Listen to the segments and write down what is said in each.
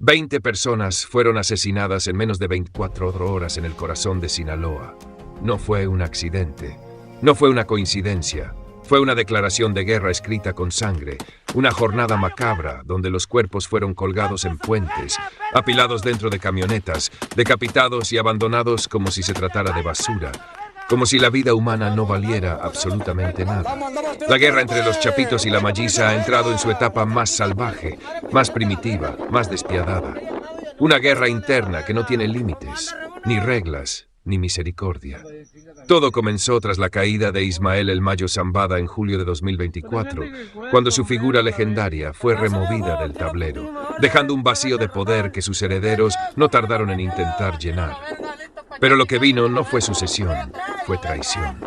20 personas fueron asesinadas en menos de 24 horas en el corazón de Sinaloa. No fue un accidente, no fue una coincidencia. Fue una declaración de guerra escrita con sangre, una jornada macabra donde los cuerpos fueron colgados en puentes, apilados dentro de camionetas, decapitados y abandonados como si se tratara de basura, como si la vida humana no valiera absolutamente nada. La guerra entre los chapitos y la malliza ha entrado en su etapa más salvaje, más primitiva, más despiadada. Una guerra interna que no tiene límites, ni reglas, ni misericordia. Todo comenzó tras la caída de Ismael El Mayo Zambada en julio de 2024, cuando su figura legendaria fue removida del tablero, dejando un vacío de poder que sus herederos no tardaron en intentar llenar. Pero lo que vino no fue sucesión, fue traición.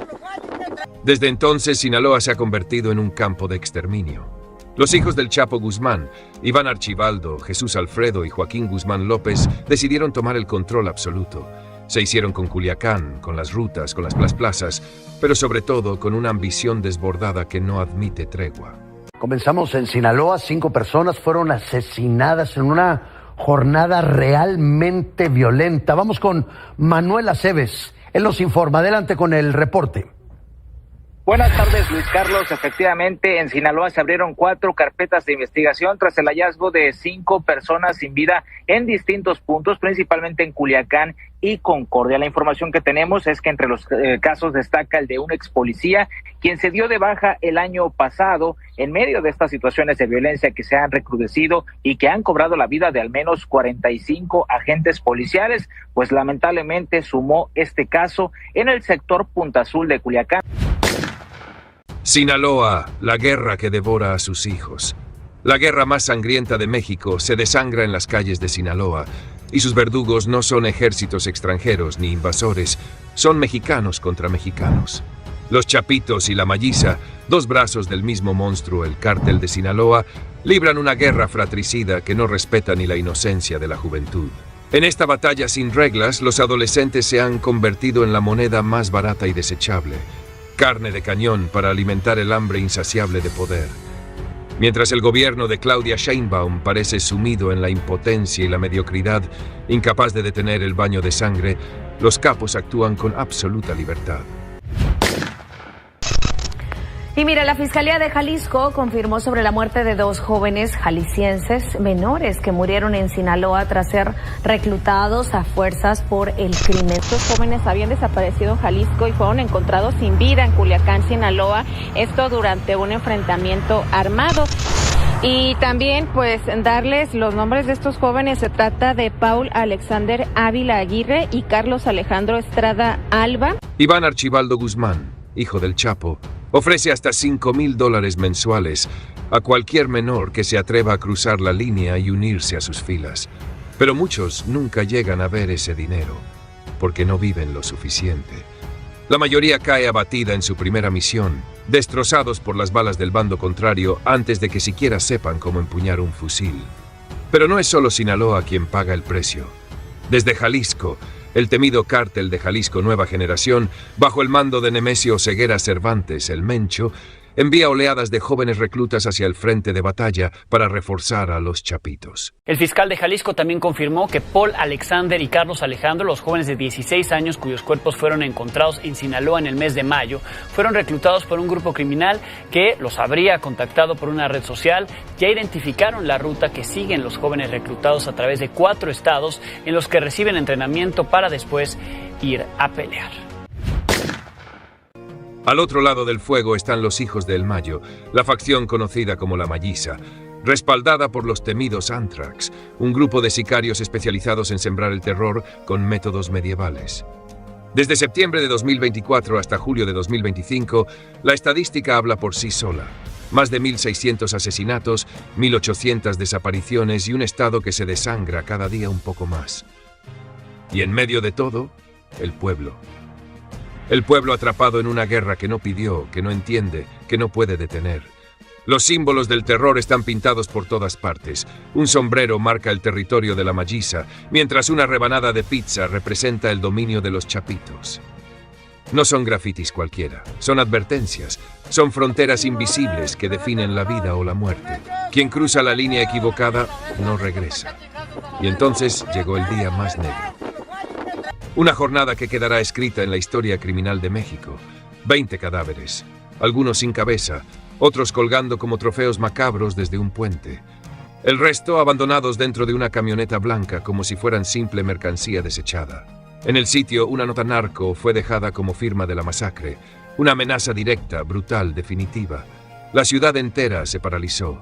Desde entonces, Sinaloa se ha convertido en un campo de exterminio. Los hijos del Chapo Guzmán, Iván Archibaldo, Jesús Alfredo y Joaquín Guzmán López, decidieron tomar el control absoluto. Se hicieron con Culiacán, con las rutas, con las plazas, pero sobre todo con una ambición desbordada que no admite tregua. Comenzamos en Sinaloa. 5 personas fueron asesinadas en una jornada realmente violenta. Vamos con Manuel Aceves. Él nos informa. Adelante con el reporte. Buenas tardes, Luis Carlos. Efectivamente, en Sinaloa se abrieron 4 carpetas de investigación tras el hallazgo de 5 personas sin vida en distintos puntos, principalmente en Culiacán y Concordia. La información que tenemos es que entre los casos destaca el de un ex policía, quien se dio de baja el año pasado en medio de estas situaciones de violencia que se han recrudecido y que han cobrado la vida de al menos 45 agentes policiales, pues lamentablemente sumó este caso en el sector Punta Azul de Culiacán. Sinaloa, la guerra que devora a sus hijos. La guerra más sangrienta de México se desangra en las calles de Sinaloa, y sus verdugos no son ejércitos extranjeros ni invasores, son mexicanos contra mexicanos. Los chapitos y la malliza, 2 brazos del mismo monstruo, el cártel de Sinaloa, libran una guerra fratricida que no respeta ni la inocencia de la juventud. En esta batalla sin reglas, los adolescentes se han convertido en la moneda más barata y desechable. Carne de cañón para alimentar el hambre insaciable de poder. Mientras el gobierno de Claudia Sheinbaum parece sumido en la impotencia y la mediocridad, incapaz de detener el baño de sangre, los capos actúan con absoluta libertad. Y mira, la Fiscalía de Jalisco confirmó sobre la muerte de 2 jóvenes jaliscienses menores que murieron en Sinaloa tras ser reclutados a fuerzas por el crimen. Estos jóvenes habían desaparecido en Jalisco y fueron encontrados sin vida en Culiacán, Sinaloa, esto durante un enfrentamiento armado. Y también, pues, darles los nombres de estos jóvenes. Se trata de Paul Alexander Ávila Aguirre y Carlos Alejandro Estrada Alba. Iván Archibaldo Guzmán, hijo del Chapo, ofrece hasta $5,000 mensuales a cualquier menor que se atreva a cruzar la línea y unirse a sus filas. Pero muchos nunca llegan a ver ese dinero, porque no viven lo suficiente. La mayoría cae abatida en su primera misión, destrozados por las balas del bando contrario antes de que siquiera sepan cómo empuñar un fusil. Pero no es solo Sinaloa quien paga el precio. Desde Jalisco, el temido cártel de Jalisco Nueva Generación, bajo el mando de Nemesio Ceguera Cervantes, el Mencho, envía oleadas de jóvenes reclutas hacia el frente de batalla para reforzar a los chapitos. El fiscal de Jalisco también confirmó que Paul Alexander y Carlos Alejandro, los jóvenes de 16 años cuyos cuerpos fueron encontrados en Sinaloa en el mes de mayo, fueron reclutados por un grupo criminal que los habría contactado por una red social. Ya identificaron la ruta que siguen los jóvenes reclutados a través de 4 estados en los que reciben entrenamiento para después ir a pelear. Al otro lado del fuego están los hijos de El Mayo, la facción conocida como la Malliza, respaldada por los temidos Antrax, un grupo de sicarios especializados en sembrar el terror con métodos medievales. Desde septiembre de 2024 hasta julio de 2025, la estadística habla por sí sola. Más de 1.600 asesinatos, 1.800 desapariciones y un estado que se desangra cada día un poco más. Y en medio de todo, el pueblo. El pueblo atrapado en una guerra que no pidió, que no entiende, que no puede detener. Los símbolos del terror están pintados por todas partes. Un sombrero marca el territorio de la Malliza, mientras una rebanada de pizza representa el dominio de los chapitos. No son grafitis cualquiera, son advertencias, son fronteras invisibles que definen la vida o la muerte. Quien cruza la línea equivocada no regresa. Y entonces llegó el día más negro. Una jornada que quedará escrita en la historia criminal de México. 20 cadáveres, algunos sin cabeza, otros colgando como trofeos macabros desde un puente. El resto abandonados dentro de una camioneta blanca como si fueran simple mercancía desechada. En el sitio, una nota narco fue dejada como firma de la masacre. Una amenaza directa, brutal, definitiva. La ciudad entera se paralizó.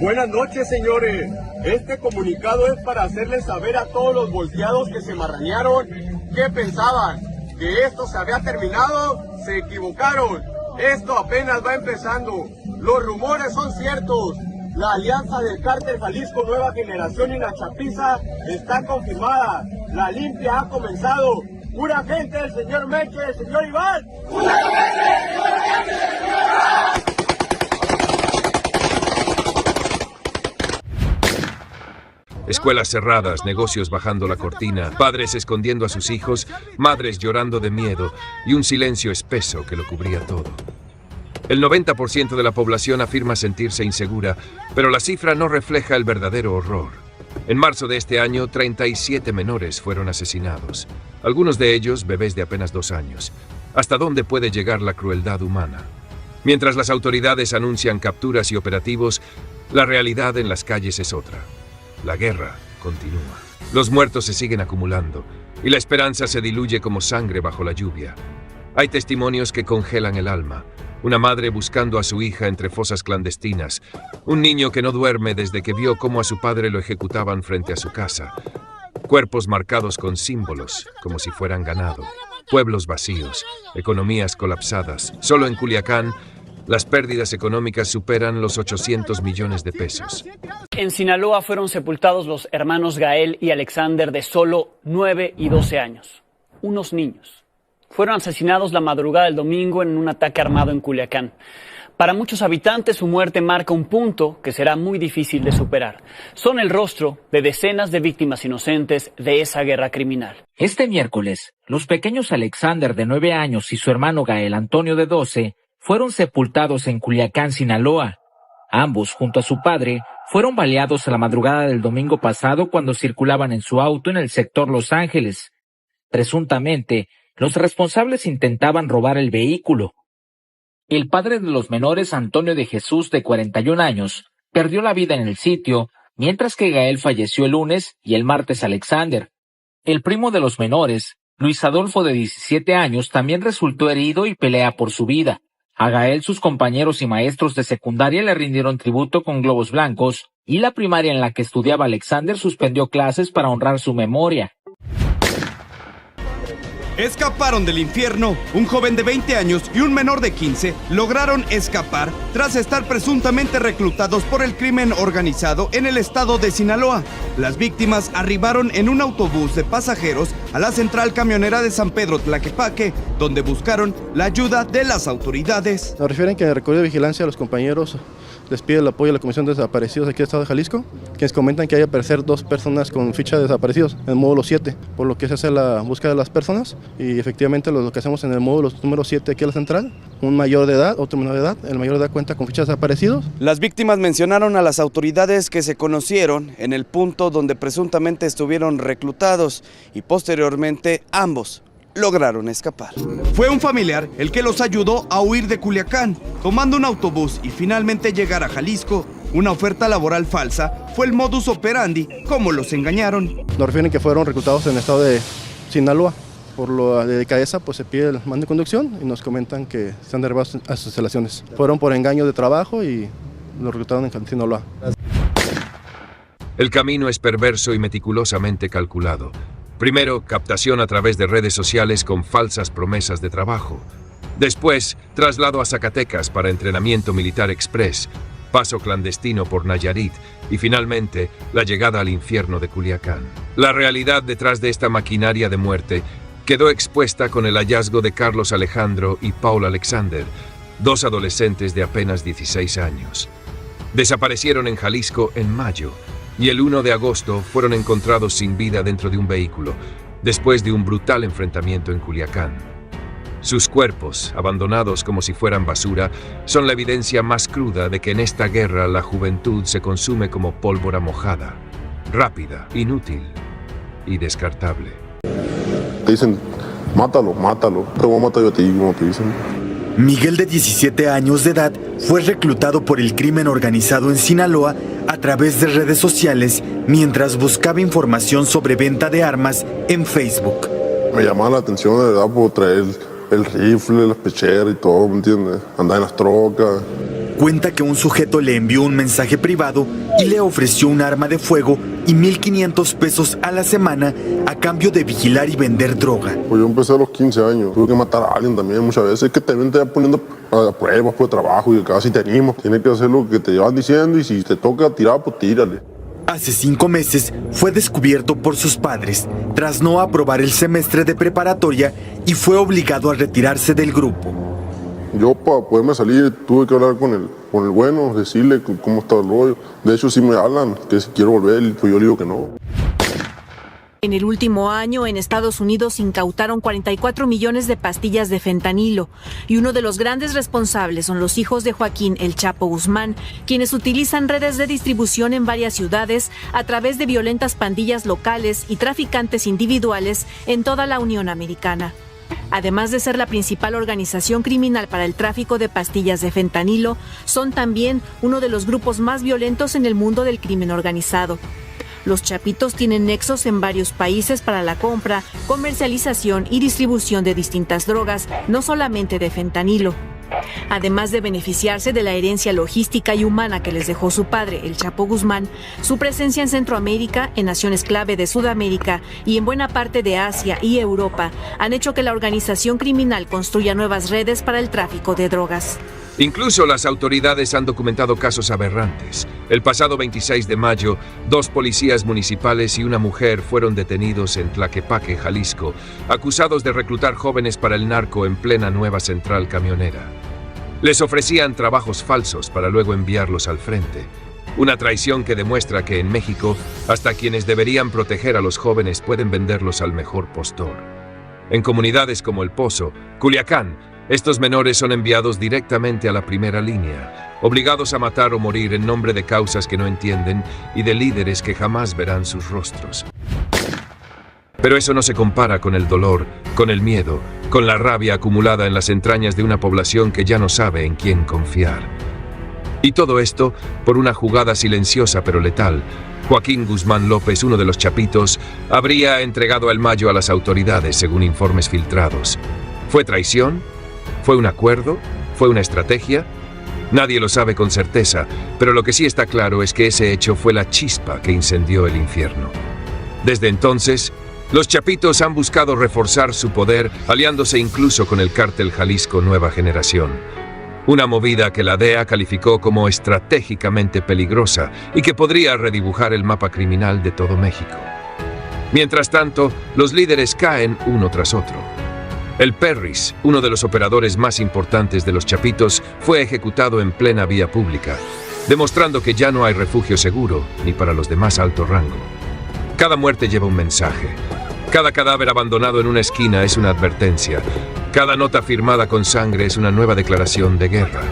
Buenas noches, señores. Este comunicado es para hacerles saber a todos los volteados que se marranearon qué pensaban. Que esto se había terminado, se equivocaron. Esto apenas va empezando. Los rumores son ciertos. La alianza del Cártel Jalisco Nueva Generación y la Chapiza está confirmada. La limpia ha comenzado. ¡Pura gente del señor Meche, del señor Iván! ¡Pura gente del señor Meche! Escuelas cerradas, negocios bajando la cortina, padres escondiendo a sus hijos, madres llorando de miedo y un silencio espeso que lo cubría todo. El 90% de la población afirma sentirse insegura, pero la cifra no refleja el verdadero horror. En marzo de este año, 37 menores fueron asesinados, algunos de ellos bebés de apenas 2 años. ¿Hasta dónde puede llegar la crueldad humana? Mientras las autoridades anuncian capturas y operativos, la realidad en las calles es otra. La guerra continúa. Los muertos se siguen acumulando y la esperanza se diluye como sangre bajo la lluvia. Hay testimonios que congelan el alma. Una madre buscando a su hija entre fosas clandestinas. Un niño que no duerme desde que vio cómo a su padre lo ejecutaban frente a su casa. Cuerpos marcados con símbolos, como si fueran ganado. Pueblos vacíos, economías colapsadas. Solo en Culiacán, las pérdidas económicas superan los 800 millones de pesos. En Sinaloa fueron sepultados los hermanos Gael y Alexander de solo 9 y 12 años. Unos niños. Fueron asesinados la madrugada del domingo en un ataque armado en Culiacán. Para muchos habitantes, su muerte marca un punto que será muy difícil de superar. Son el rostro de decenas de víctimas inocentes de esa guerra criminal. Este miércoles, los pequeños Alexander de 9 años y su hermano Gael Antonio de 12 fueron sepultados en Culiacán, Sinaloa. Ambos, junto a su padre, fueron baleados a la madrugada del domingo pasado cuando circulaban en su auto en el sector Los Ángeles. Presuntamente, los responsables intentaban robar el vehículo. El padre de los menores, Antonio de Jesús, de 41 años, perdió la vida en el sitio, mientras que Gael falleció el lunes y el martes Alexander. El primo de los menores, Luis Adolfo, de 17 años, también resultó herido y pelea por su vida. A Gael, sus compañeros y maestros de secundaria le rindieron tributo con globos blancos y la primaria en la que estudiaba Alexander suspendió clases para honrar su memoria. Escaparon del infierno. Un joven de 20 años y un menor de 15 lograron escapar tras estar presuntamente reclutados por el crimen organizado en el estado de Sinaloa. Las víctimas arribaron en un autobús de pasajeros a la central camionera de San Pedro Tlaquepaque, donde buscaron la ayuda de las autoridades. Nos refieren que en el recorrido de vigilancia a los compañeros les pide el apoyo a la Comisión de Desaparecidos aquí del estado de Jalisco, quienes comentan que hay al parecer 2 personas con ficha de desaparecidos en el módulo 7, por lo que se hace la búsqueda de las personas y efectivamente lo que hacemos en el módulo número 7 aquí a la central, un mayor de edad, otro menor de edad, el mayor de edad cuenta con ficha de desaparecidos. Las víctimas mencionaron a las autoridades que se conocieron en el punto donde presuntamente estuvieron reclutados y posteriormente ambos lograron escapar. Fue un familiar el que los ayudó a huir de Culiacán, tomando un autobús y finalmente llegar a Jalisco. Una oferta laboral falsa fue el modus operandi, como los engañaron. Nos refieren que fueron reclutados en el estado de Sinaloa. Por lo de cabeza, pues se pide el mando de conducción y nos comentan que están derribados a sus instalaciones. Fueron por engaño de trabajo y los reclutaron en Sinaloa. El camino es perverso y meticulosamente calculado. Primero, captación a través de redes sociales con falsas promesas de trabajo. Después, traslado a Zacatecas para entrenamiento militar express, paso clandestino por Nayarit y finalmente la llegada al infierno de Culiacán. La realidad detrás de esta maquinaria de muerte quedó expuesta con el hallazgo de Carlos Alejandro y Paul Alexander, 2 adolescentes de apenas 16 años. Desaparecieron en Jalisco en mayo. Y el 1 de agosto fueron encontrados sin vida dentro de un vehículo, después de un brutal enfrentamiento en Culiacán. Sus cuerpos, abandonados como si fueran basura, son la evidencia más cruda de que en esta guerra la juventud se consume como pólvora mojada. rápida, inútil y descartable. Te dicen, mátalo, te voy a matar yo a ti, como te dicen. Miguel, de 17 años de edad, fue reclutado por el crimen organizado en Sinaloa a través de redes sociales mientras buscaba información sobre venta de armas en Facebook. Me llamaba la atención, de verdad, por traer el rifle, las pecheras y todo, ¿me entiendes? Andar en las trocas. Cuenta que un sujeto le envió un mensaje privado y le ofreció un arma de fuego y 1,500 pesos a la semana a cambio de vigilar y vender droga. Pues yo empecé a los 15 años, tuve que matar a alguien también muchas veces. Es que también te van poniendo a pruebas por trabajo y casi te animas. Tienes que hacer lo que te van diciendo y si te toca tirar, pues tírale. Hace 5 meses fue descubierto por sus padres tras no aprobar el semestre de preparatoria y fue obligado a retirarse del grupo. Yo, para poderme salir, tuve que hablar con el bueno, decirle cómo está el rollo. De hecho, si me hablan que si quiero volver, pues yo le digo que no. En el último año, en Estados Unidos incautaron 44 millones de pastillas de fentanilo, y uno de los grandes responsables son los hijos de Joaquín El Chapo Guzmán, quienes utilizan redes de distribución en varias ciudades a través de violentas pandillas locales y traficantes individuales en toda la Unión Americana. Además de ser la principal organización criminal para el tráfico de pastillas de fentanilo, son también uno de los grupos más violentos en el mundo del crimen organizado. Los Chapitos tienen nexos en varios países para la compra, comercialización y distribución de distintas drogas, no solamente de fentanilo. Además de beneficiarse de la herencia logística y humana que les dejó su padre, El Chapo Guzmán, su presencia en Centroamérica, en naciones clave de Sudamérica y en buena parte de Asia y Europa han hecho que la organización criminal construya nuevas redes para el tráfico de drogas. Incluso las autoridades han documentado casos aberrantes. El pasado 26 de mayo, 2 policías municipales y una mujer fueron detenidos en Tlaquepaque, Jalisco, acusados de reclutar jóvenes para el narco en plena nueva central camionera. Les ofrecían trabajos falsos para luego enviarlos al frente. Una traición que demuestra que en México, hasta quienes deberían proteger a los jóvenes pueden venderlos al mejor postor. En comunidades como El Pozo, Culiacán, estos menores son enviados directamente a la primera línea, obligados a matar o morir en nombre de causas que no entienden y de líderes que jamás verán sus rostros. Pero eso no se compara con el dolor, con el miedo, con la rabia acumulada en las entrañas de una población que ya no sabe en quién confiar. Y todo esto por una jugada silenciosa pero letal. Joaquín Guzmán López, uno de los Chapitos, habría entregado el Mayo a las autoridades según informes filtrados. ¿Fue traición? ¿Fue un acuerdo? ¿Fue una estrategia? Nadie lo sabe con certeza, pero lo que sí está claro es que ese hecho fue la chispa que incendió el infierno. Desde entonces, los Chapitos han buscado reforzar su poder, aliándose incluso con el cártel Jalisco Nueva Generación. Una movida que la DEA calificó como estratégicamente peligrosa y que podría redibujar el mapa criminal de todo México. Mientras tanto, los líderes caen uno tras otro. El Perris, uno de los operadores más importantes de los Chapitos, fue ejecutado en plena vía pública, demostrando que ya no hay refugio seguro ni para los de más alto rango. Cada muerte lleva un mensaje. Cada cadáver abandonado en una esquina es una advertencia. Cada nota firmada con sangre es una nueva declaración de guerra.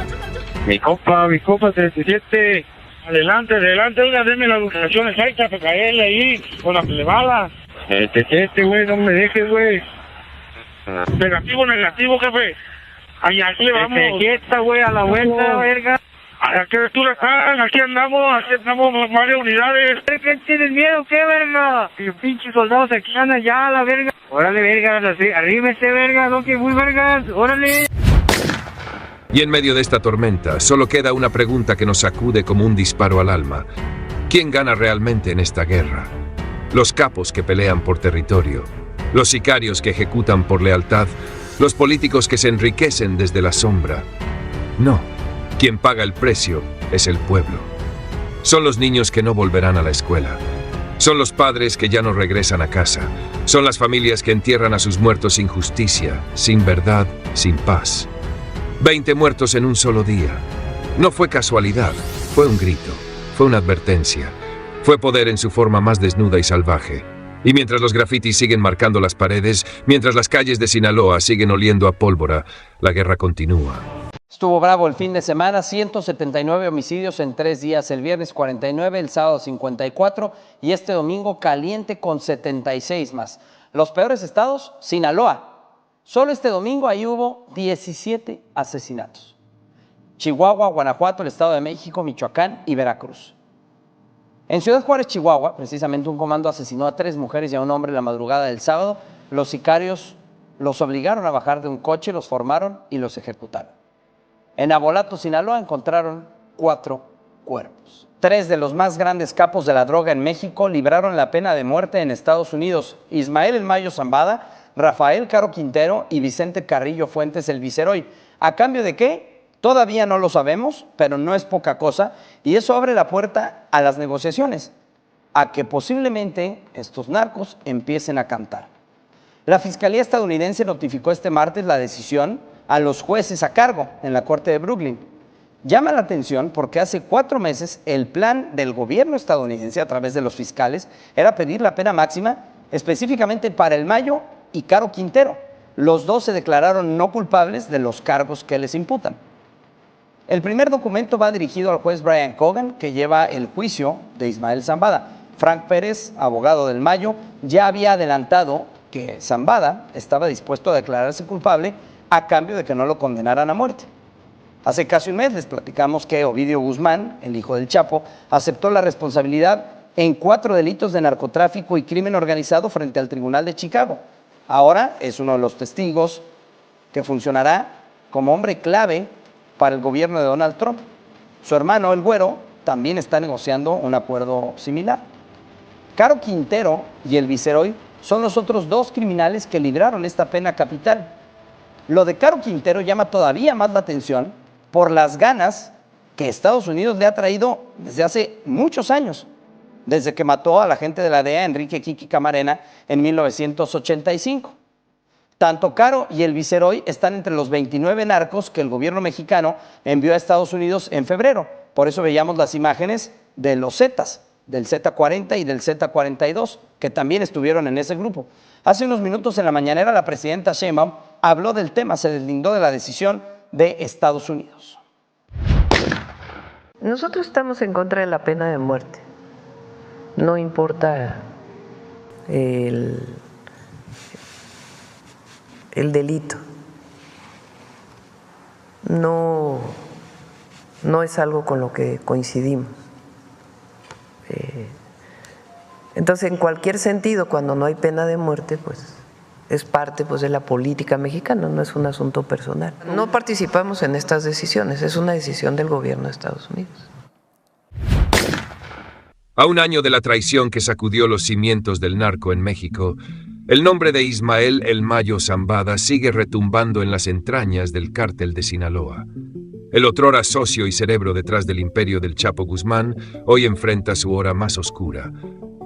Mi copa 37. Adelante, una denme las lucraciones hechas para caerle ahí con la plebada. Güey, no me dejes, güey. Negativo, jefe. Allá le vamos. Fiesta, güey, a la vuelta, verga. ¿A qué altura están? Aquí andamos varias unidades. ¿Qué tienes miedo? ¿Qué, verga? Que pinches soldados aquí andan ya, la verga. Órale, verga, arrímese, verga, no que muy vergas, órale. Y en medio de esta tormenta, solo queda una pregunta que nos sacude como un disparo al alma. ¿Quién gana realmente en esta guerra? Los capos que pelean por territorio, los sicarios que ejecutan por lealtad, los políticos que se enriquecen desde la sombra. No, quien paga el precio es el pueblo. Son los niños que no volverán a la escuela. Son los padres que ya no regresan a casa. Son las familias que entierran a sus muertos sin justicia, sin verdad, sin paz. 20 muertos en un solo día. No fue casualidad, fue un grito, fue una advertencia. Fue poder en su forma más desnuda y salvaje. Y mientras los grafitis siguen marcando las paredes, mientras las calles de Sinaloa siguen oliendo a pólvora, la guerra continúa. Estuvo bravo el fin de semana, 179 homicidios en 3 días, el viernes 49, el sábado 54 y este domingo caliente con 76 más. Los peores estados, Sinaloa. Solo este domingo ahí hubo 17 asesinatos. Chihuahua, Guanajuato, el Estado de México, Michoacán y Veracruz. En Ciudad Juárez, Chihuahua, precisamente un comando asesinó a 3 mujeres y a un hombre la madrugada del sábado. Los sicarios los obligaron a bajar de un coche, los formaron y los ejecutaron. En Abolato, Sinaloa, encontraron 4 cuerpos. 3 de los más grandes capos de la droga en México libraron la pena de muerte en Estados Unidos. Ismael El Mayo Zambada, Rafael Caro Quintero y Vicente Carrillo Fuentes El Viceroy. ¿A cambio de qué? Todavía no lo sabemos, pero no es poca cosa, y eso abre la puerta a las negociaciones, a que posiblemente estos narcos empiecen a cantar. La Fiscalía estadounidense notificó este martes la decisión a los jueces a cargo en la Corte de Brooklyn. Llama la atención porque hace 4 meses el plan del gobierno estadounidense a través de los fiscales era pedir la pena máxima específicamente para El Mayo y Caro Quintero. Los 2 se declararon no culpables de los cargos que les imputan. El primer documento va dirigido al juez Brian Cogan, que lleva el juicio de Ismael Zambada. Frank Pérez, abogado del Mayo, ya había adelantado que Zambada estaba dispuesto a declararse culpable a cambio de que no lo condenaran a muerte. Hace casi un mes les platicamos que Ovidio Guzmán, el hijo del Chapo, aceptó la responsabilidad en 4 delitos de narcotráfico y crimen organizado frente al Tribunal de Chicago. Ahora es uno de los testigos que funcionará como hombre clave para el gobierno de Donald Trump. Su hermano, el Güero, también está negociando un acuerdo similar. Caro Quintero y el Viceroy son los otros 2 criminales que libraron esta pena capital. Lo de Caro Quintero llama todavía más la atención por las ganas que Estados Unidos le ha traído desde hace muchos años, desde que mató a la agente de la DEA, Enrique Kiki Camarena, en 1985. Tanto Caro y el Viceroy están entre los 29 narcos que el gobierno mexicano envió a Estados Unidos en febrero. Por eso veíamos las imágenes de los Zetas, del Z-40 y del Z-42, que también estuvieron en ese grupo. Hace unos minutos en la mañanera la presidenta Sheinbaum habló del tema, se deslindó de la decisión de Estados Unidos. Nosotros estamos en contra de la pena de muerte. No importa el delito. No es algo con lo que coincidimos. Entonces, en cualquier sentido, cuando no hay pena de muerte, pues es parte de la política mexicana, no es un asunto personal. No participamos en estas decisiones, es una decisión del gobierno de Estados Unidos. A un año de la traición que sacudió los cimientos del narco en México, el nombre de Ismael El Mayo Zambada sigue retumbando en las entrañas del cártel de Sinaloa. El otrora socio y cerebro detrás del imperio del Chapo Guzmán hoy enfrenta su hora más oscura.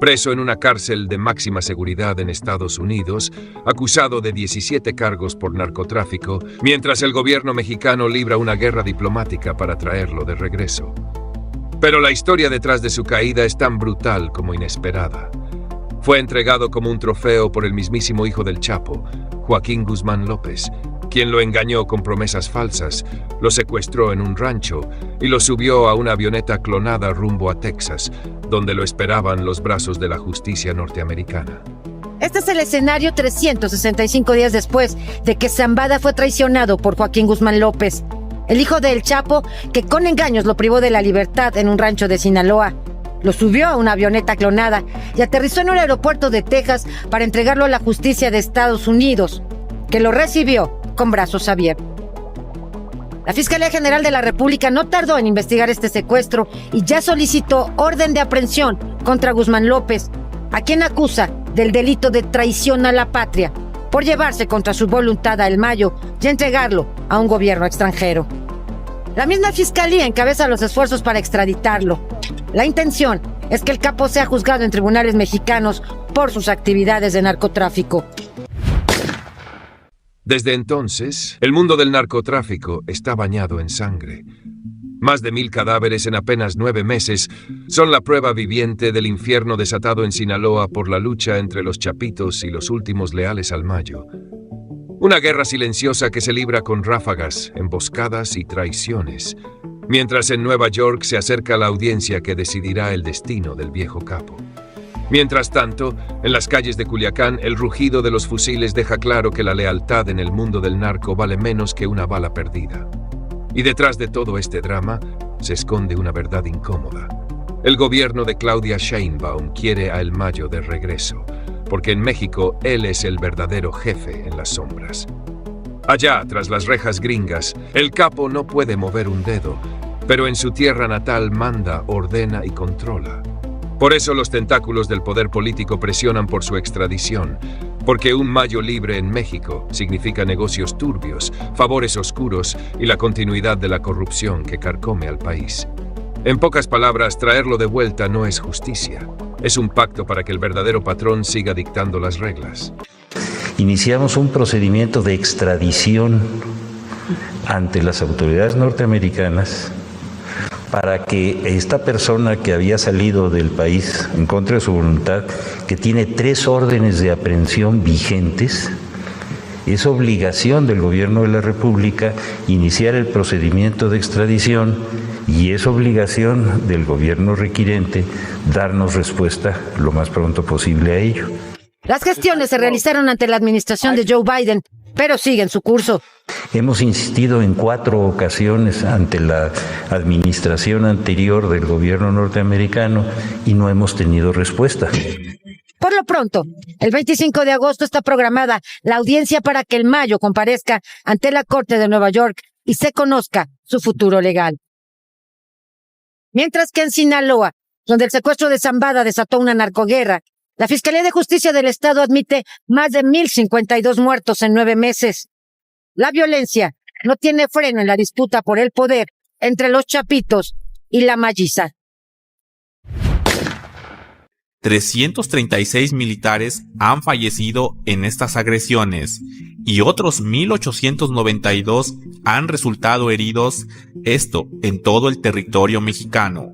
Preso en una cárcel de máxima seguridad en Estados Unidos, acusado de 17 cargos por narcotráfico, mientras el gobierno mexicano libra una guerra diplomática para traerlo de regreso. Pero la historia detrás de su caída es tan brutal como inesperada. Fue entregado como un trofeo por el mismísimo hijo del Chapo, Joaquín Guzmán López, quien lo engañó con promesas falsas, lo secuestró en un rancho y lo subió a una avioneta clonada rumbo a Texas, donde lo esperaban los brazos de la justicia norteamericana. Este es el escenario 365 días después de que Zambada fue traicionado por Joaquín Guzmán López, el hijo del Chapo, que con engaños lo privó de la libertad en un rancho de Sinaloa. Lo subió a una avioneta clonada y aterrizó en un aeropuerto de Texas para entregarlo a la justicia de Estados Unidos, que lo recibió con brazos abiertos. La Fiscalía General de la República no tardó en investigar este secuestro y ya solicitó orden de aprehensión contra Guzmán López, a quien acusa del delito de traición a la patria por llevarse contra su voluntad a El Mayo y entregarlo a un gobierno extranjero. La misma Fiscalía encabeza los esfuerzos para extraditarlo. La intención es que el capo sea juzgado en tribunales mexicanos por sus actividades de narcotráfico. Desde entonces, el mundo del narcotráfico está bañado en sangre. Más de 1000 cadáveres en apenas 9 meses son la prueba viviente del infierno desatado en Sinaloa por la lucha entre los chapitos y los últimos leales al Mayo. Una guerra silenciosa que se libra con ráfagas, emboscadas y traiciones, mientras en Nueva York se acerca la audiencia que decidirá el destino del viejo capo. Mientras tanto, en las calles de Culiacán, el rugido de los fusiles deja claro que la lealtad en el mundo del narco vale menos que una bala perdida. Y detrás de todo este drama se esconde una verdad incómoda. El gobierno de Claudia Sheinbaum quiere a El Mayo de regreso, porque en México él es el verdadero jefe en las sombras. Allá, tras las rejas gringas, el capo no puede mover un dedo, pero en su tierra natal manda, ordena y controla. Por eso los tentáculos del poder político presionan por su extradición, porque un Mayo libre en México significa negocios turbios, favores oscuros y la continuidad de la corrupción que carcome al país. En pocas palabras, traerlo de vuelta no es justicia, es un pacto para que el verdadero patrón siga dictando las reglas. Iniciamos un procedimiento de extradición ante las autoridades norteamericanas para que esta persona que había salido del país en contra de su voluntad, que tiene 3 órdenes de aprehensión vigentes, es obligación del gobierno de la República iniciar el procedimiento de extradición y es obligación del gobierno requirente darnos respuesta lo más pronto posible a ello. Las gestiones se realizaron ante la administración de Joe Biden, pero siguen su curso. Hemos insistido en 4 ocasiones ante la administración anterior del gobierno norteamericano y no hemos tenido respuesta. Por lo pronto, el 25 de agosto está programada la audiencia para que El Mayo comparezca ante la Corte de Nueva York y se conozca su futuro legal. Mientras que en Sinaloa, donde el secuestro de Zambada desató una narcoguerra, la Fiscalía de Justicia del Estado admite más de 1,052 muertos en 9 meses. La violencia no tiene freno en la disputa por el poder entre los chapitos y la malliza. 336 militares han fallecido en estas agresiones y otros 1,892 han resultado heridos, esto en todo el territorio mexicano.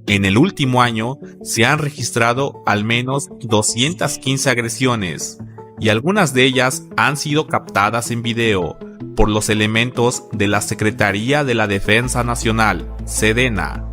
En el último año se han registrado al menos 215 agresiones y algunas de ellas han sido captadas en video por los elementos de la Secretaría de la Defensa Nacional, Sedena.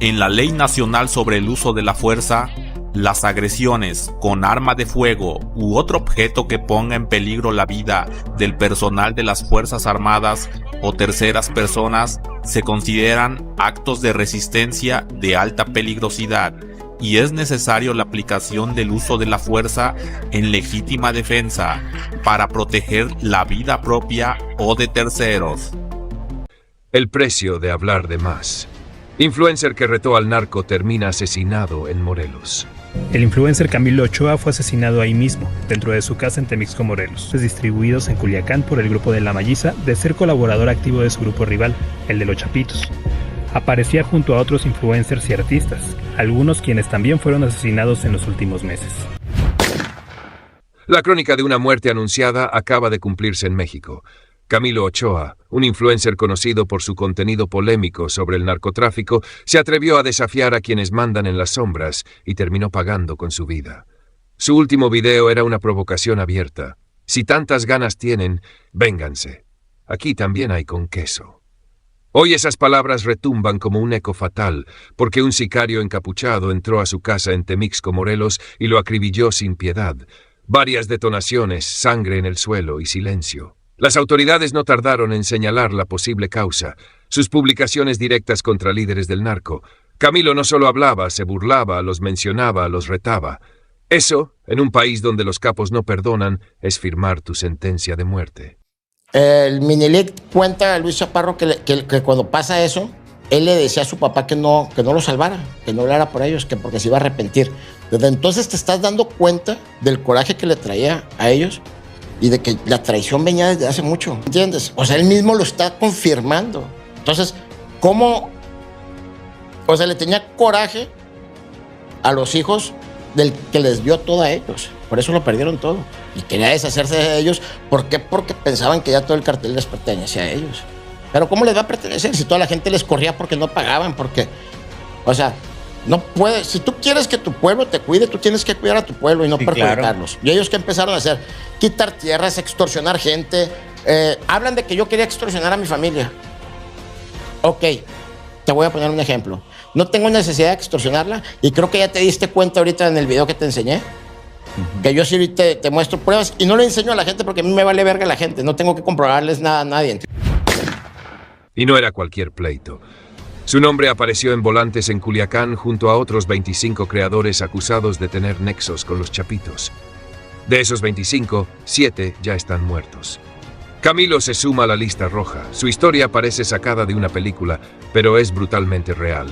En la Ley Nacional sobre el Uso de la Fuerza, las agresiones con arma de fuego u otro objeto que ponga en peligro la vida del personal de las Fuerzas Armadas o terceras personas se consideran actos de resistencia de alta peligrosidad y es necesario la aplicación del uso de la fuerza en legítima defensa para proteger la vida propia o de terceros. El precio de hablar de más. Influencer que retó al narco termina asesinado en Morelos. El influencer Camilo Ochoa fue asesinado ahí mismo, dentro de su casa en Temixco, Morelos, distribuidos en Culiacán por el grupo de La Malliza de ser colaborador activo de su grupo rival, el de Los Chapitos. Aparecía junto a otros influencers y artistas, algunos quienes también fueron asesinados en los últimos meses. La crónica de una muerte anunciada acaba de cumplirse en México. Camilo Ochoa, un influencer conocido por su contenido polémico sobre el narcotráfico, se atrevió a desafiar a quienes mandan en las sombras y terminó pagando con su vida. Su último video era una provocación abierta. Si tantas ganas tienen, vénganse. Aquí también hay con queso. Hoy esas palabras retumban como un eco fatal, porque un sicario encapuchado entró a su casa en Temixco, Morelos, y lo acribilló sin piedad. Varias detonaciones, sangre en el suelo y silencio. Las autoridades no tardaron en señalar la posible causa, sus publicaciones directas contra líderes del narco. Camilo no solo hablaba, se burlaba, los mencionaba, los retaba. Eso, en un país donde los capos no perdonan, es firmar tu sentencia de muerte. El Minelet cuenta a Luis Chaparro que cuando pasa eso, él le decía a su papá que no lo salvara, que no hablara por ellos, que porque se iba a arrepentir. Desde entonces te estás dando cuenta del coraje que le traía a ellos y de que la traición venía desde hace mucho, ¿entiendes? O sea, él mismo lo está confirmando. Entonces, ¿cómo? O sea, le tenía coraje a los hijos del que les dio todo a ellos. Por eso lo perdieron todo. Y quería deshacerse de ellos. ¿Por qué? Porque pensaban que ya todo el cartel les pertenecía a ellos. Pero ¿cómo les va a pertenecer si toda la gente les corría porque no pagaban? Porque, o sea, No puedes, si tú quieres que tu pueblo te cuide, tú tienes que cuidar a tu pueblo y no perjudicarlos. Claro. Y ellos que empezaron a hacer, quitar tierras, extorsionar gente. Hablan de que yo quería extorsionar a mi familia. Ok, te voy a poner un ejemplo. No tengo necesidad de extorsionarla y creo que ya te diste cuenta ahorita en el video que te enseñé. Que yo sí te muestro pruebas y no le enseño a la gente porque a mí me vale verga la gente. No tengo que comprobarles nada a nadie. Y no era cualquier pleito. Su nombre apareció en volantes en Culiacán junto a otros 25 creadores acusados de tener nexos con los Chapitos. De esos 25, 7 ya están muertos. Camilo se suma a la lista roja. Su historia parece sacada de una película, pero es brutalmente real.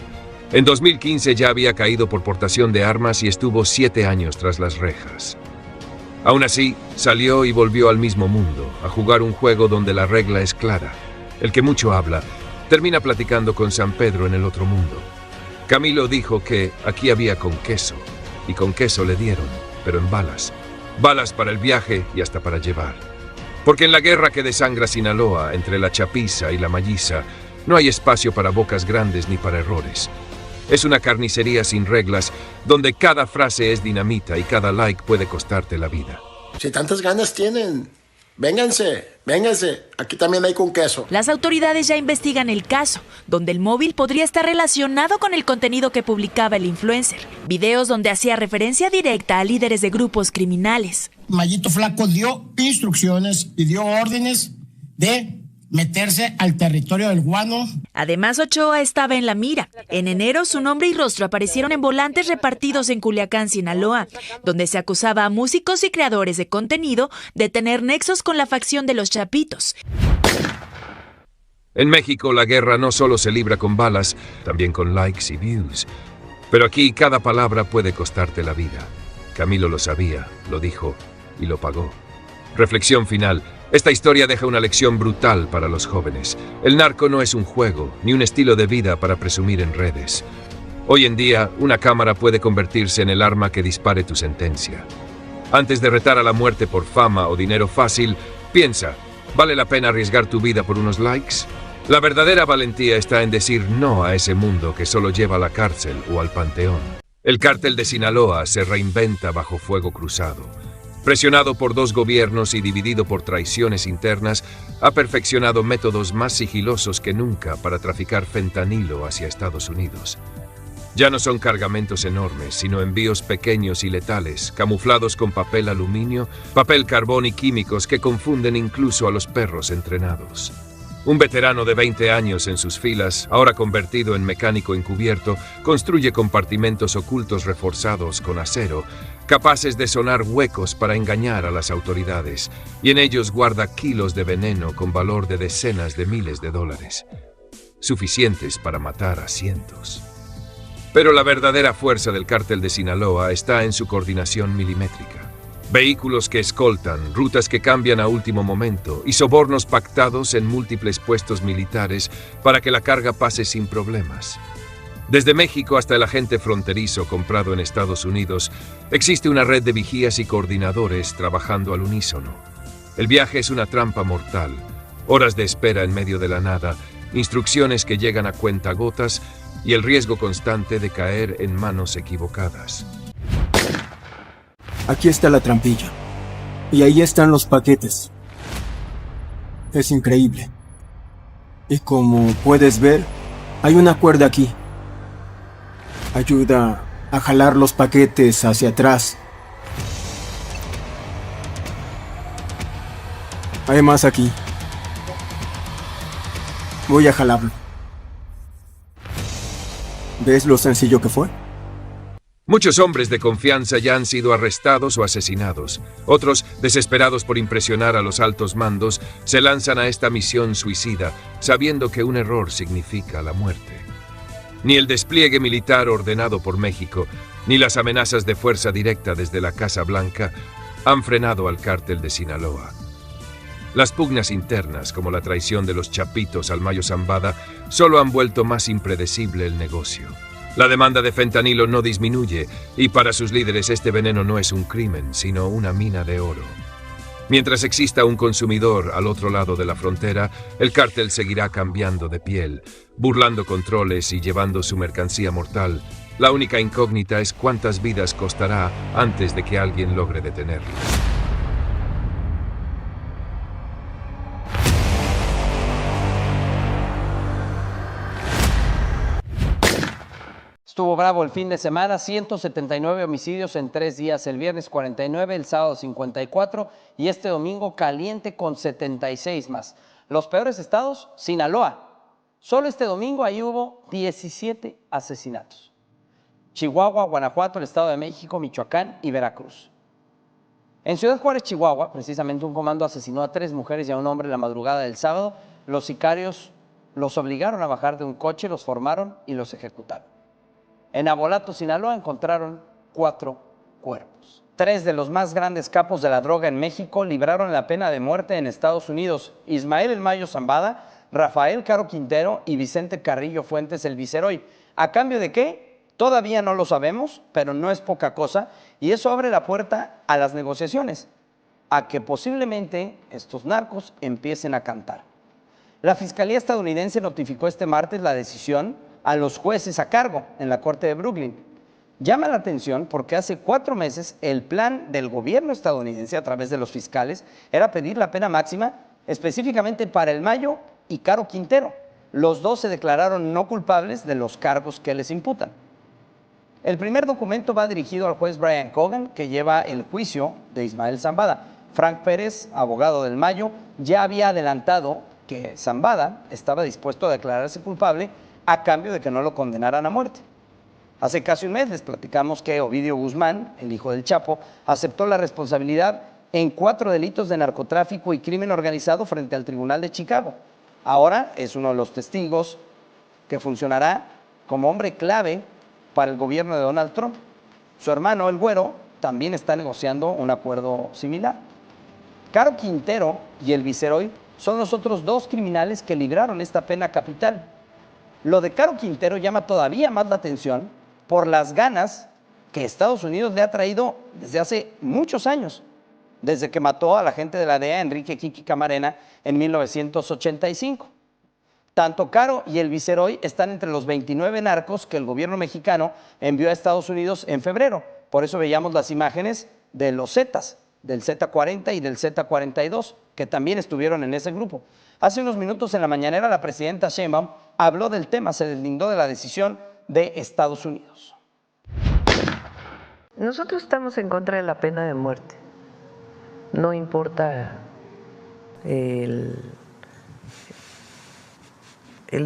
En 2015 ya había caído por portación de armas y estuvo 7 años tras las rejas. Aún así, salió y volvió al mismo mundo, a jugar un juego donde la regla es clara. El que mucho habla, termina platicando con San Pedro en el otro mundo. Camilo dijo que aquí había con queso, y con queso le dieron, pero en balas. Balas para el viaje y hasta para llevar. Porque en la guerra que desangra Sinaloa entre la chapiza y la malliza, no hay espacio para bocas grandes ni para errores. Es una carnicería sin reglas, donde cada frase es dinamita y cada like puede costarte la vida. Si tantas ganas tienen, vénganse, aquí también hay con queso. Las autoridades ya investigan el caso, donde el móvil podría estar relacionado con el contenido que publicaba el influencer. Videos donde hacía referencia directa a líderes de grupos criminales. Mayito Flaco dio instrucciones y dio órdenes de meterse al territorio del guano. Además, Ochoa estaba en la mira. En enero, su nombre y rostro aparecieron en volantes repartidos en Culiacán, Sinaloa, donde se acusaba a músicos y creadores de contenido de tener nexos con la facción de los Chapitos. En México, la guerra no solo se libra con balas, también con likes y views. Pero aquí cada palabra puede costarte la vida. Camilo lo sabía, lo dijo y lo pagó. Reflexión final. Esta historia deja una lección brutal para los jóvenes. El narco no es un juego, ni un estilo de vida para presumir en redes. Hoy en día, una cámara puede convertirse en el arma que dispare tu sentencia. Antes de retar a la muerte por fama o dinero fácil, piensa, ¿vale la pena arriesgar tu vida por unos likes? La verdadera valentía está en decir no a ese mundo que solo lleva a la cárcel o al panteón. El cártel de Sinaloa se reinventa bajo fuego cruzado. Presionado por 2 gobiernos y dividido por traiciones internas, ha perfeccionado métodos más sigilosos que nunca para traficar fentanilo hacia Estados Unidos. Ya no son cargamentos enormes, sino envíos pequeños y letales, camuflados con papel aluminio, papel carbón y químicos que confunden incluso a los perros entrenados. Un veterano de 20 años en sus filas, ahora convertido en mecánico encubierto, construye compartimentos ocultos reforzados con acero, capaces de sonar huecos para engañar a las autoridades, y en ellos guarda kilos de veneno con valor de decenas de miles de dólares, suficientes para matar a cientos. Pero la verdadera fuerza del cártel de Sinaloa está en su coordinación milimétrica. Vehículos que escoltan, rutas que cambian a último momento y sobornos pactados en múltiples puestos militares para que la carga pase sin problemas. Desde México hasta el agente fronterizo comprado en Estados Unidos, existe una red de vigías y coordinadores trabajando al unísono. El viaje es una trampa mortal, horas de espera en medio de la nada, instrucciones que llegan a cuentagotas y el riesgo constante de caer en manos equivocadas. Aquí está la trampilla. Y ahí están los paquetes. Es increíble. Y como puedes ver, hay una cuerda aquí. Ayuda a jalar los paquetes hacia atrás. Hay más aquí. Voy a jalarlo. ¿Ves lo sencillo que fue? Muchos hombres de confianza ya han sido arrestados o asesinados. Otros, desesperados por impresionar a los altos mandos, se lanzan a esta misión suicida, sabiendo que un error significa la muerte. Ni el despliegue militar ordenado por México, ni las amenazas de fuerza directa desde la Casa Blanca han frenado al cártel de Sinaloa. Las pugnas internas, como la traición de los Chapitos al Mayo Zambada, solo han vuelto más impredecible el negocio. La demanda de fentanilo no disminuye, y para sus líderes este veneno no es un crimen, sino una mina de oro. Mientras exista un consumidor al otro lado de la frontera, el cártel seguirá cambiando de piel, burlando controles y llevando su mercancía mortal La única incógnita es cuántas vidas costará antes de que alguien logre detenerlo. Estuvo bravo el fin de semana, 179 homicidios en 3 días, el viernes 49, el sábado 54 y este domingo caliente con 76 más. Los peores estados, Sinaloa. Solo este domingo ahí hubo 17 asesinatos. Chihuahua, Guanajuato, el Estado de México, Michoacán y Veracruz. En Ciudad Juárez, Chihuahua, precisamente un comando asesinó a 3 mujeres y a un hombre la madrugada del sábado. Los sicarios los obligaron a bajar de un coche, los formaron y los ejecutaron. En Abolato, Sinaloa, encontraron 4 cuerpos. 3 de los más grandes capos de la droga en México libraron la pena de muerte en Estados Unidos. Ismael El Mayo Zambada, Rafael Caro Quintero y Vicente Carrillo Fuentes El Viceroy. ¿A cambio de qué? Todavía no lo sabemos, pero no es poca cosa, y eso abre la puerta a las negociaciones, a que posiblemente estos narcos empiecen a cantar. La Fiscalía estadounidense notificó este martes la decisión a los jueces a cargo en la Corte de Brooklyn. Llama la atención porque hace 4 meses el plan del gobierno estadounidense a través de los fiscales era pedir la pena máxima específicamente para El Mayo y Caro Quintero. Los 2 se declararon no culpables de los cargos que les imputan. El primer documento va dirigido al juez Brian Cogan, que lleva el juicio de Ismael Zambada. Frank Pérez, abogado del Mayo, ya había adelantado que Zambada estaba dispuesto a declararse culpable a cambio de que no lo condenaran a muerte. Hace casi un mes les platicamos que Ovidio Guzmán, el hijo del Chapo, aceptó la responsabilidad en 4 delitos de narcotráfico y crimen organizado frente al Tribunal de Chicago. Ahora es uno de los testigos que funcionará como hombre clave para el gobierno de Donald Trump. Su hermano, el Güero, también está negociando un acuerdo similar. Caro Quintero y el Viceroy son los otros 2 criminales que libraron esta pena capital. Lo de Caro Quintero llama todavía más la atención por las ganas que Estados Unidos le ha traído desde hace muchos años, desde que mató a la agente de la DEA, Enrique Kiki Camarena, en 1985. Tanto Caro y el Viceroy están entre los 29 narcos que el gobierno mexicano envió a Estados Unidos en febrero. Por eso veíamos las imágenes de los Zetas, del Z-40 y del Z-42, que también estuvieron en ese grupo. Hace unos minutos en la mañanera la presidenta Sheinbaum habló del tema, se deslindó de la decisión de Estados Unidos. Nosotros estamos en contra de la pena de muerte. No importa el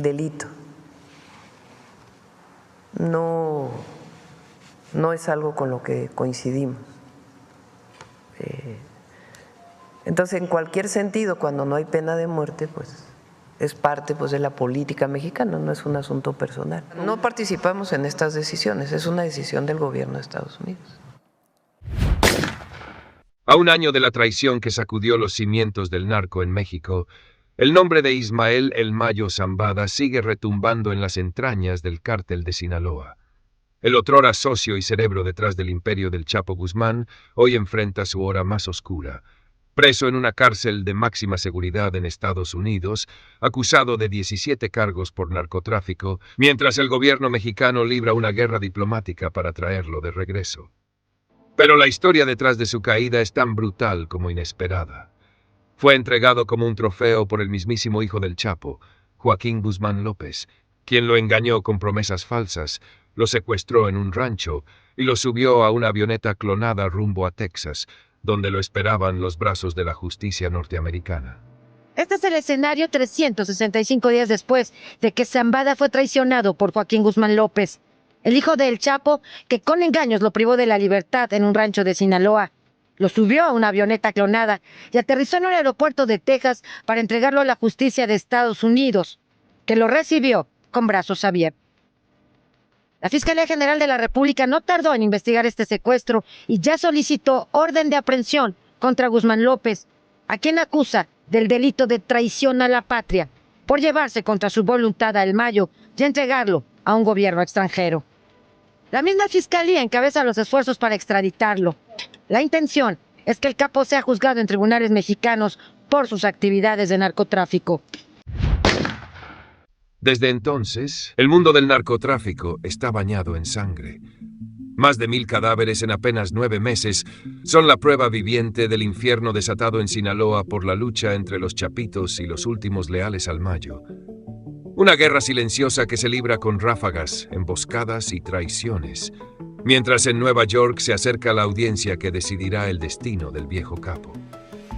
delito. No es algo con lo que coincidimos. Entonces, en cualquier sentido, cuando no hay pena de muerte, pues es parte de la política mexicana, no es un asunto personal. No participamos en estas decisiones, es una decisión del gobierno de Estados Unidos. A un año de la traición que sacudió los cimientos del narco en México, el nombre de Ismael El Mayo Zambada sigue retumbando en las entrañas del cártel de Sinaloa. El otrora socio y cerebro detrás del imperio del Chapo Guzmán hoy enfrenta su hora más oscura. Preso en una cárcel de máxima seguridad en Estados Unidos, acusado de 17 cargos por narcotráfico, mientras el gobierno mexicano libra una guerra diplomática para traerlo de regreso. Pero la historia detrás de su caída es tan brutal como inesperada. Fue entregado como un trofeo por el mismísimo hijo del Chapo, Joaquín Guzmán López, quien lo engañó con promesas falsas, lo secuestró en un rancho y lo subió a una avioneta clonada rumbo a Texas, donde lo esperaban los brazos de la justicia norteamericana. Este es el escenario 365 días después de que Zambada fue traicionado por Joaquín Guzmán López, el hijo del Chapo, que con engaños lo privó de la libertad en un rancho de Sinaloa. Lo subió a una avioneta clonada y aterrizó en un aeropuerto de Texas para entregarlo a la justicia de Estados Unidos, que lo recibió con brazos abiertos. La Fiscalía General de la República no tardó en investigar este secuestro y ya solicitó orden de aprehensión contra Guzmán López, a quien acusa del delito de traición a la patria por llevarse contra su voluntad a El Mayo y entregarlo a un gobierno extranjero. La misma Fiscalía encabeza los esfuerzos para extraditarlo. La intención es que el capo sea juzgado en tribunales mexicanos por sus actividades de narcotráfico. Desde entonces, el mundo del narcotráfico está bañado en sangre. Más de 1000 cadáveres en apenas 9 meses son la prueba viviente del infierno desatado en Sinaloa por la lucha entre los chapitos y los últimos leales al Mayo. Una guerra silenciosa que se libra con ráfagas, emboscadas y traiciones, mientras en Nueva York se acerca la audiencia que decidirá el destino del viejo capo.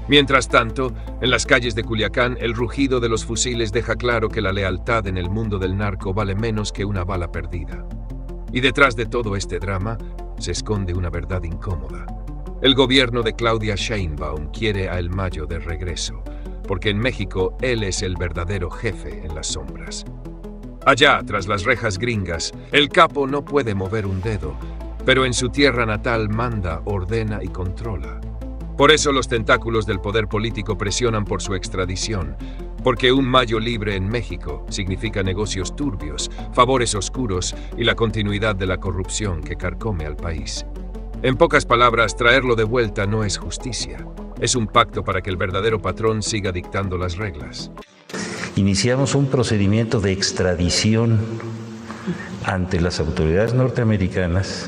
Mientras tanto, en las calles de Culiacán, el rugido de los fusiles deja claro que la lealtad en el mundo del narco vale menos que una bala perdida. Y detrás de todo este drama se esconde una verdad incómoda. El gobierno de Claudia Sheinbaum quiere a El Mayo de regreso, porque en México él es el verdadero jefe en las sombras. Allá, tras las rejas gringas, el capo no puede mover un dedo, pero en su tierra natal manda, ordena y controla. Por eso los tentáculos del poder político presionan por su extradición, porque un Mayo libre en México significa negocios turbios, favores oscuros y la continuidad de la corrupción que carcome al país. En pocas palabras, traerlo de vuelta no es justicia, es un pacto para que el verdadero patrón siga dictando las reglas. Iniciamos un procedimiento de extradición ante las autoridades norteamericanas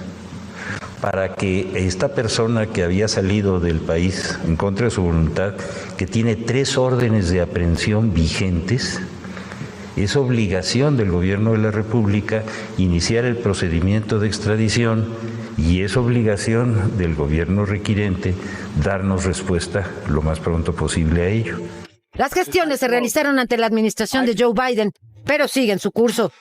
para que esta persona que había salido del país en contra de su voluntad, que tiene 3 órdenes de aprehensión vigentes, es obligación del gobierno de la República iniciar el procedimiento de extradición y es obligación del gobierno requirente darnos respuesta lo más pronto posible a ello. Las gestiones se realizaron ante la administración de Joe Biden, pero siguen su curso.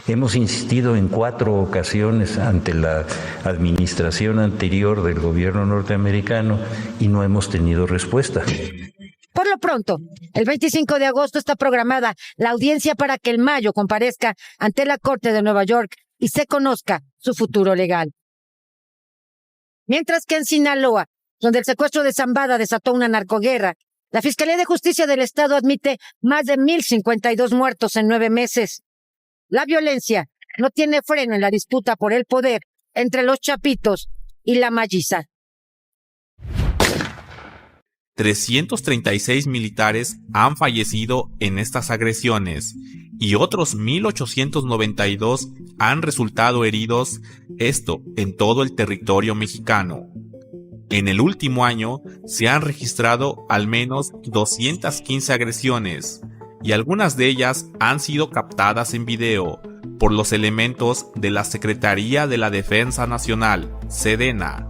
Hemos insistido en 4 ocasiones ante la administración anterior del gobierno norteamericano y no hemos tenido respuesta. Por lo pronto, el 25 de agosto está programada la audiencia para que El Mayo comparezca ante la Corte de Nueva York y se conozca su futuro legal. Mientras que en Sinaloa, donde el secuestro de Zambada desató una narcoguerra, la Fiscalía de Justicia del Estado admite más de 1,052 muertos en 9 meses. La violencia no tiene freno en la disputa por el poder entre los chapitos y la Mayiza. 336 militares han fallecido en estas agresiones y otros 1,892 han resultado heridos, esto en todo el territorio mexicano. En el último año se han registrado al menos 215 agresiones y algunas de ellas han sido captadas en video por los elementos de la Secretaría de la Defensa Nacional, Sedena.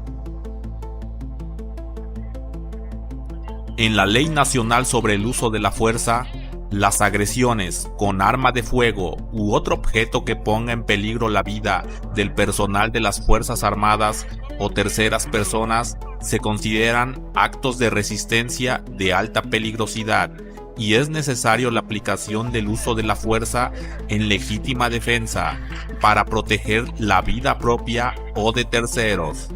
En la Ley Nacional sobre el Uso de la Fuerza, las agresiones con arma de fuego u otro objeto que ponga en peligro la vida del personal de las Fuerzas Armadas o terceras personas se consideran actos de resistencia de alta peligrosidad y es necesario la aplicación del uso de la fuerza en legítima defensa para proteger la vida propia o de terceros.